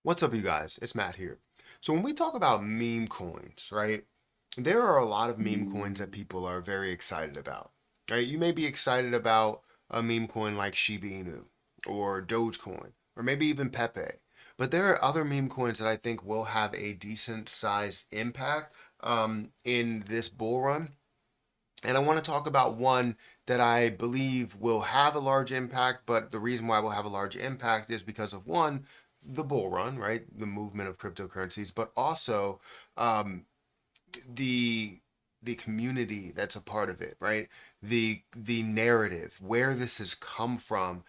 What's up, you guys? It's Matt here. So when we talk about meme coins, right, there are a lot of meme coins that people are very excited about, right? You may be excited about a meme coin like Shiba Inu or Dogecoin or maybe even Pepe. But there are other meme coins that I think will have a decent sized impact in this bull run. And I want to talk about one that I believe will have a large impact, but the reason why it will have a large impact is because of one, the bull run, right? The movement of cryptocurrencies, but also um, the the community that's a part of it, right? The narrative, where this has come from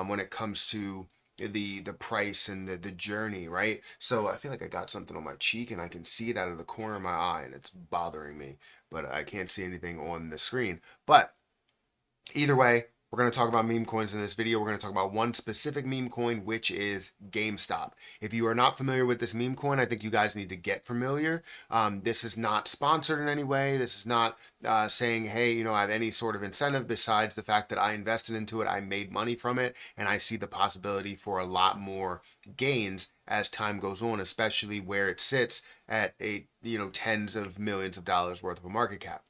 when it comes to the price and the journey, right? So I feel like I got something on my cheek and I can see it out of the corner of my eye and it's bothering me, but I can't see anything on the screen. But either way, we're going to talk about meme coins in this video. We're going to talk about one specific meme coin, which is GameStop. If you are not familiar with this meme coin, I think you guys need to get familiar. This is not sponsored in any way. This is not saying, hey, I have any sort of incentive besides the fact that I invested into it, I made money from it, and I see the possibility for a lot more gains as time goes on, especially where it sits at tens of millions of dollars worth of a market cap.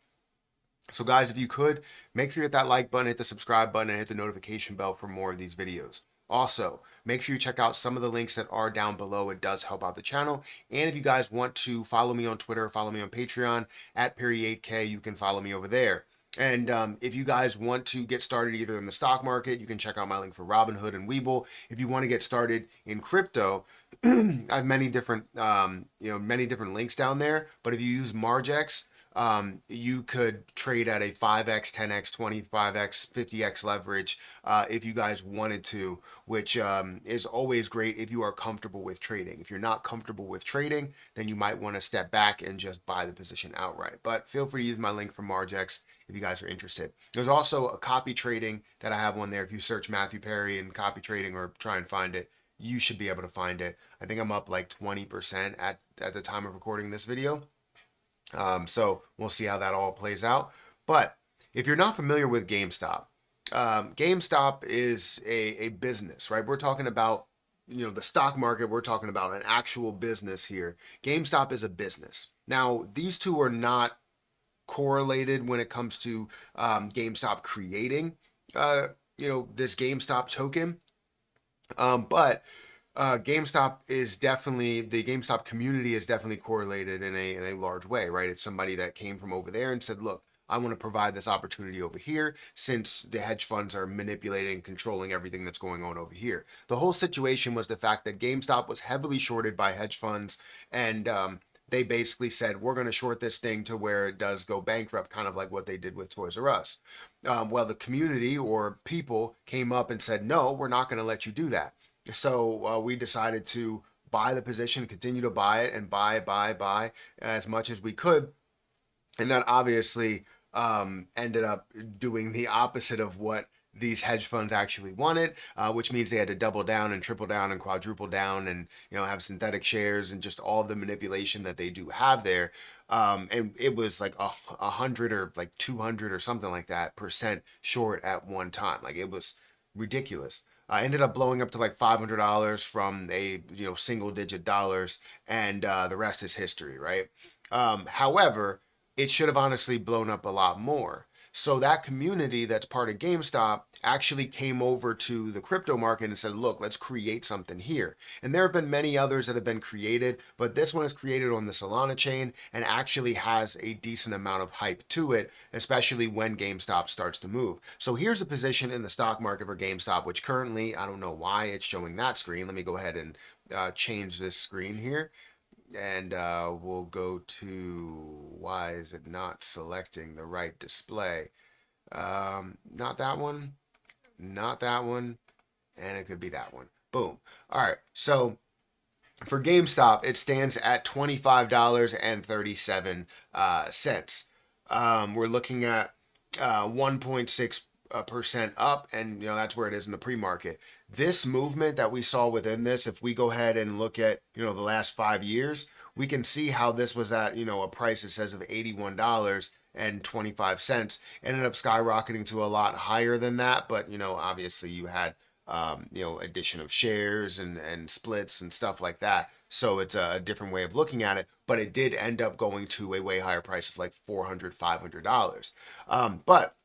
So guys, if you could, make sure you hit that like button, hit the subscribe button, and hit the notification bell for more of these videos. Also, make sure you check out some of the links that are down below. It does help out the channel. And if you guys want to follow me on Twitter, follow me on Patreon, at Perry8K, you can follow me over there. And if you guys want to get started either in the stock market, you can check out my link for Robinhood and Webull. If you want to get started in crypto, I have many different, many different links down there. But if you use Margex, you could trade at a 5x, 10x, 25x, 50x leverage if you guys wanted to, which is always great if you are comfortable with trading. If you're not comfortable with trading, then you might want to step back and just buy the position outright. But feel free to use my link for Margex if you guys are interested. There's also a copy trading that I have on there. If you search Matthew Perry and copy trading or try and find it, you should be able to find it. I think I'm up like 20% at the time of recording this video. So we'll see how that all plays out. But if you're not familiar with GameStop, GameStop is a business, right? We're talking about the stock market. We're talking about an actual business here. GameStop is a business. Now these two are not correlated when it comes to GameStop creating this GameStop token. But GameStop is definitely the GameStop community is definitely correlated in a large way, right? It's somebody that came from over there and said, look, I want to provide this opportunity over here since the hedge funds are manipulating and controlling everything that's going on over here. The whole situation was the fact that GameStop was heavily shorted by hedge funds and they basically said, we're going to short this thing to where it does go bankrupt, kind of like what they did with Toys R Us. Well, the community or people came up and said, no, we're not going to let you do that. So we decided to buy the position, continue to buy it, and buy as much as we could. And that obviously ended up doing the opposite of what these hedge funds actually wanted, which means they had to double down and triple down and quadruple down and have synthetic shares and just all the manipulation that they do have there. And it was like 100 or like 200 or something like that percent short at one time. Like it was ridiculous. I ended up blowing up to like $500 from a single digit dollars, and the rest is history, right? However, it should have honestly blown up a lot more. So that community that's part of GameStop actually came over to the crypto market and said, look, let's create something here. And there have been many others that have been created, but this one is created on the Solana chain and actually has a decent amount of hype to it, especially when GameStop starts to move. So here's a position in the stock market for GameStop, which currently, I don't know why it's showing that screen. Let me go ahead and change this screen here. And we'll go to, why is it not selecting the right display? Not that one, not that one, and it could be that one. Boom. All right, so for GameStop, it stands at $25.37. We're looking at 1.6% up, and that's where it is in the pre-market. This movement that we saw within this, if we go ahead and look at the last 5 years, we can see how this was at a price, it says, of $81.25, ended up skyrocketing to a lot higher than that. But obviously you had addition of shares and splits and stuff like that. So it's a different way of looking at it, but it did end up going to a way higher price of like $400, $500. But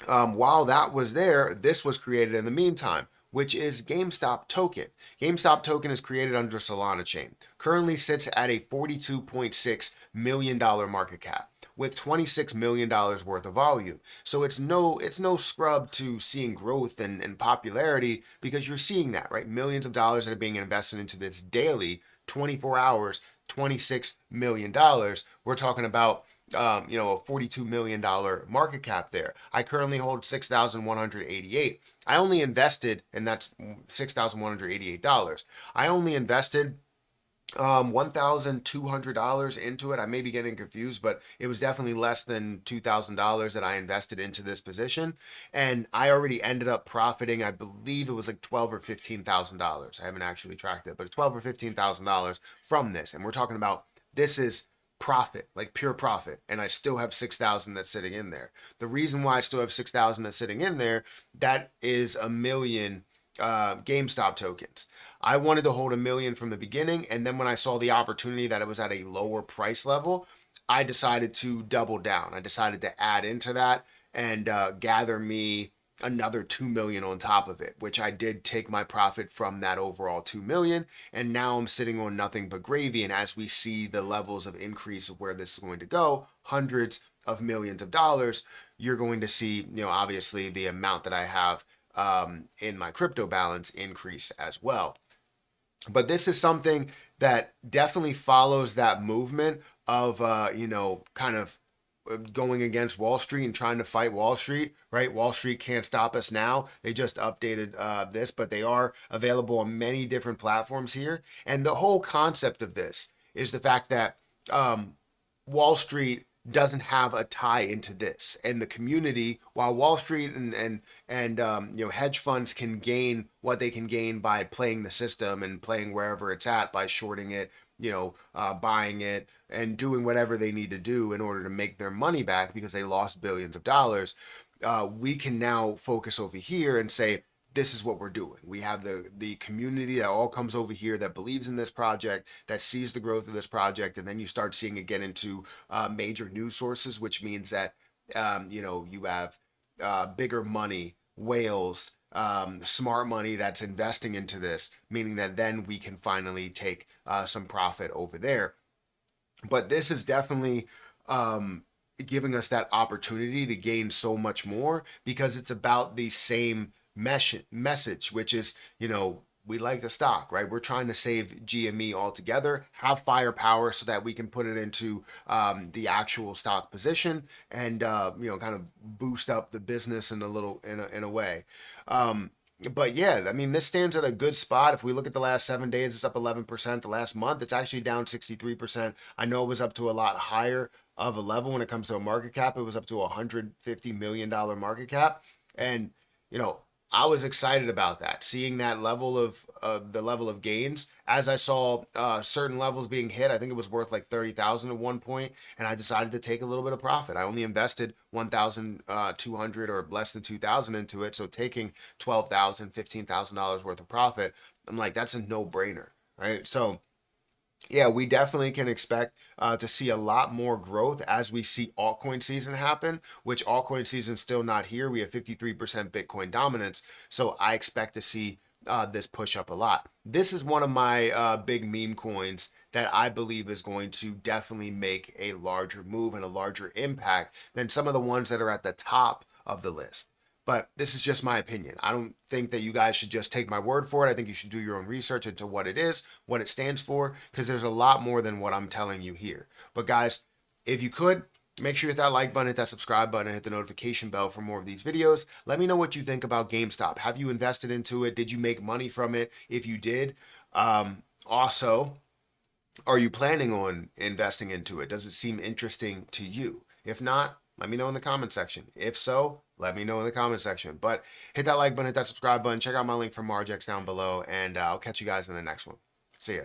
while that was there, this was created in the meantime, which is GameStop token. GameStop token is created under Solana chain. Currently sits at a $42.6 million market cap with $26 million worth of volume. So it's no scrub to seeing growth and popularity, because you're seeing that, right? Millions of dollars that are being invested into this daily, 24 hours, $26 million. We're talking about a $42 million market cap there. I currently hold 6,188. I only invested, and that's $6,188. I only invested $1,200 into it. I may be getting confused, but it was definitely less than $2,000 that I invested into this position, and I already ended up profiting. I believe it was like $12,000 or $15,000. I haven't actually tracked it, but it's $12,000 or $15,000 from this, and we're talking about this is profit, like pure profit, and I still have 6,000 that's sitting in there. The reason why I still have 6,000 that's sitting in there, that is a million GameStop tokens. I wanted to hold 1 million from the beginning, and then when I saw the opportunity that it was at a lower price level, I decided to double down. I decided to add into that and gather me another 2 million on top of it, which I did take my profit from that overall 2 million, and now I'm sitting on nothing but gravy. And as we see the levels of increase of where this is going to go, hundreds of millions of dollars, you're going to see, obviously the amount that I have in my crypto balance increase as well. But this is something that definitely follows that movement of kind of going against Wall Street and trying to fight Wall Street, right? Wall Street can't stop us now. They just updated this, but they are available on many different platforms here. And the whole concept of this is the fact that Wall Street doesn't have a tie into this, and the community, while Wall Street and hedge funds can gain what they can gain by playing the system and playing wherever it's at by shorting it, buying it and doing whatever they need to do in order to make their money back because they lost billions of dollars. We can now focus over here and say, this is what we're doing. We have the community that all comes over here that believes in this project, that sees the growth of this project, and then you start seeing it get into major news sources, which means that you have bigger money, whales, smart money that's investing into this, meaning that then we can finally take some profit over there. But this is definitely giving us that opportunity to gain so much more, because it's about the same message, which is, we like the stock, right? We're trying to save GME altogether, have firepower so that we can put it into the actual stock position and, kind of boost up the business in a way. But yeah, I mean, this stands at a good spot. If we look at the last 7 days, it's up 11%. The last month, it's actually down 63%. I know it was up to a lot higher of a level when it comes to a market cap. It was up to a $150 million market cap. And, I was excited about that, seeing that level of the level of gains. As I saw certain levels being hit, I think it was worth like 30,000 at one point, and I decided to take a little bit of profit. I only invested 1,200 or less than 2,000 into it, so taking $12,000, $15,000 worth of profit, I'm like, that's a no-brainer, right? So yeah, we definitely can expect to see a lot more growth as we see altcoin season happen, which altcoin season is still not here. We have 53% Bitcoin dominance. So I expect to see this push up a lot. This is one of my big meme coins that I believe is going to definitely make a larger move and a larger impact than some of the ones that are at the top of the list. But this is just my opinion. I don't think that you guys should just take my word for it. I think you should do your own research into what it is, what it stands for, because there's a lot more than what I'm telling you here. But guys, if you could, make sure you hit that like button, hit that subscribe button, hit the notification bell for more of these videos. Let me know what you think about GameStop. Have you invested into it? Did you make money from it? If you did, also, are you planning on investing into it? Does it seem interesting to you? If not, let me know in the comment section. If so, let me know in the comment section. But hit that like button, hit that subscribe button, check out my link for Margex down below, and I'll catch you guys in the next one. See ya.